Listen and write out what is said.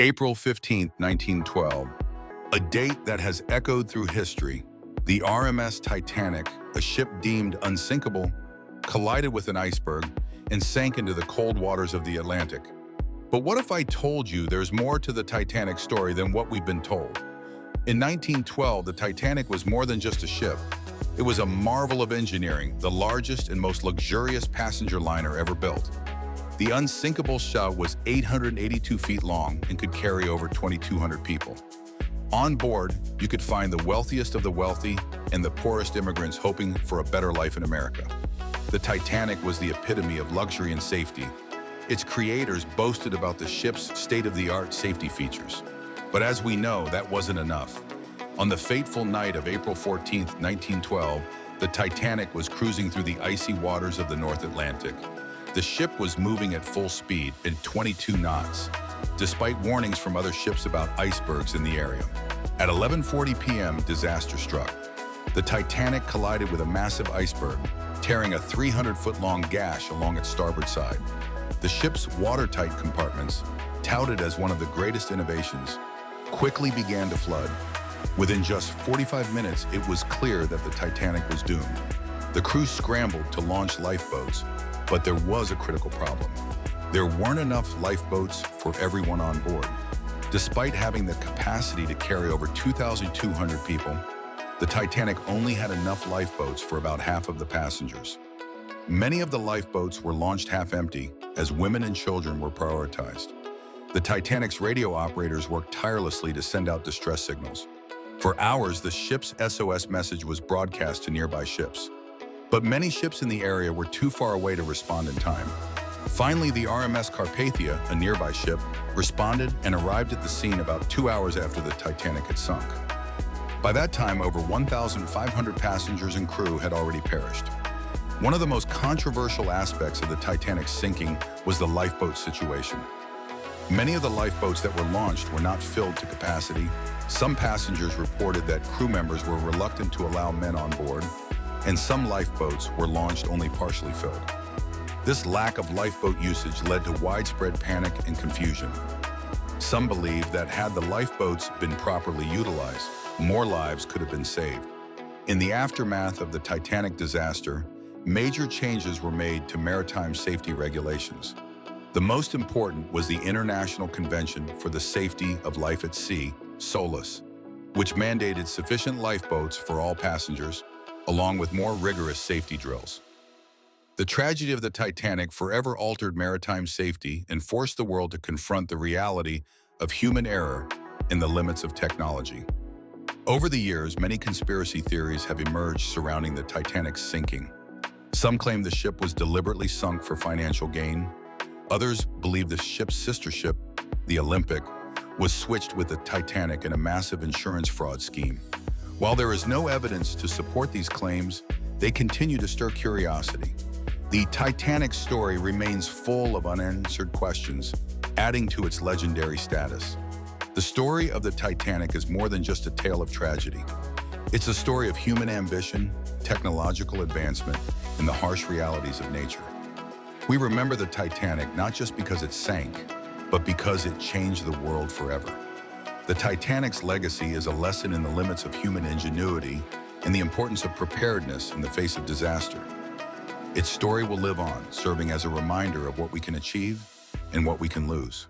April 15, 1912, a date that has echoed through history. The RMS Titanic, a ship deemed unsinkable, collided with an iceberg and sank into the cold waters of the Atlantic. But what if I told you there's more to the Titanic story than what we've been told? In 1912, the Titanic was more than just a ship. It was a marvel of engineering, the largest and most luxurious passenger liner ever built. The unsinkable shell was 882 feet long and could carry over 2,200 people. On board, you could find the wealthiest of the wealthy and the poorest immigrants hoping for a better life in America. The Titanic was the epitome of luxury and safety. Its creators boasted about the ship's state-of-the-art safety features. But as we know, that wasn't enough. On the fateful night of April 14, 1912, the Titanic was cruising through the icy waters of the North Atlantic. The ship was moving at full speed at 22 knots, despite warnings from other ships about icebergs in the area. At 11:40 p.m., disaster struck. The Titanic collided with a massive iceberg, tearing a 300-foot-long gash along its starboard side. The ship's watertight compartments, touted as one of the greatest innovations, quickly began to flood. Within just 45 minutes, it was clear that the Titanic was doomed. The crew scrambled to launch lifeboats, but there was a critical problem. There weren't enough lifeboats for everyone on board. Despite having the capacity to carry over 2,200 people, the Titanic only had enough lifeboats for about half of the passengers. Many of the lifeboats were launched half empty, as women and children were prioritized. The Titanic's radio operators worked tirelessly to send out distress signals. For hours, the ship's SOS message was broadcast to nearby ships. But many ships in the area were too far away to respond in time. Finally, the RMS Carpathia, a nearby ship, responded and arrived at the scene about 2 hours after the Titanic had sunk. By that time, over 1,500 passengers and crew had already perished. One of the most controversial aspects of the Titanic's sinking was the lifeboat situation. Many of the lifeboats that were launched were not filled to capacity. Some passengers reported that crew members were reluctant to allow men on board, and some lifeboats were launched only partially filled. This lack of lifeboat usage led to widespread panic and confusion. Some believe that had the lifeboats been properly utilized, more lives could have been saved. In the aftermath of the Titanic disaster, major changes were made to maritime safety regulations. The most important was the International Convention for the Safety of Life at Sea, SOLAS, which mandated sufficient lifeboats for all passengers, along with more rigorous safety drills. The tragedy of the Titanic forever altered maritime safety and forced the world to confront the reality of human error and the limits of technology. Over the years, many conspiracy theories have emerged surrounding the Titanic's sinking. Some claim the ship was deliberately sunk for financial gain. Others believe the ship's sister ship, the Olympic, was switched with the Titanic in a massive insurance fraud scheme. While there is no evidence to support these claims, they continue to stir curiosity. The Titanic story remains full of unanswered questions, adding to its legendary status. The story of the Titanic is more than just a tale of tragedy. It's a story of human ambition, technological advancement, and the harsh realities of nature. We remember the Titanic not just because it sank, but because it changed the world forever. The Titanic's legacy is a lesson in the limits of human ingenuity and the importance of preparedness in the face of disaster. Its story will live on, serving as a reminder of what we can achieve and what we can lose.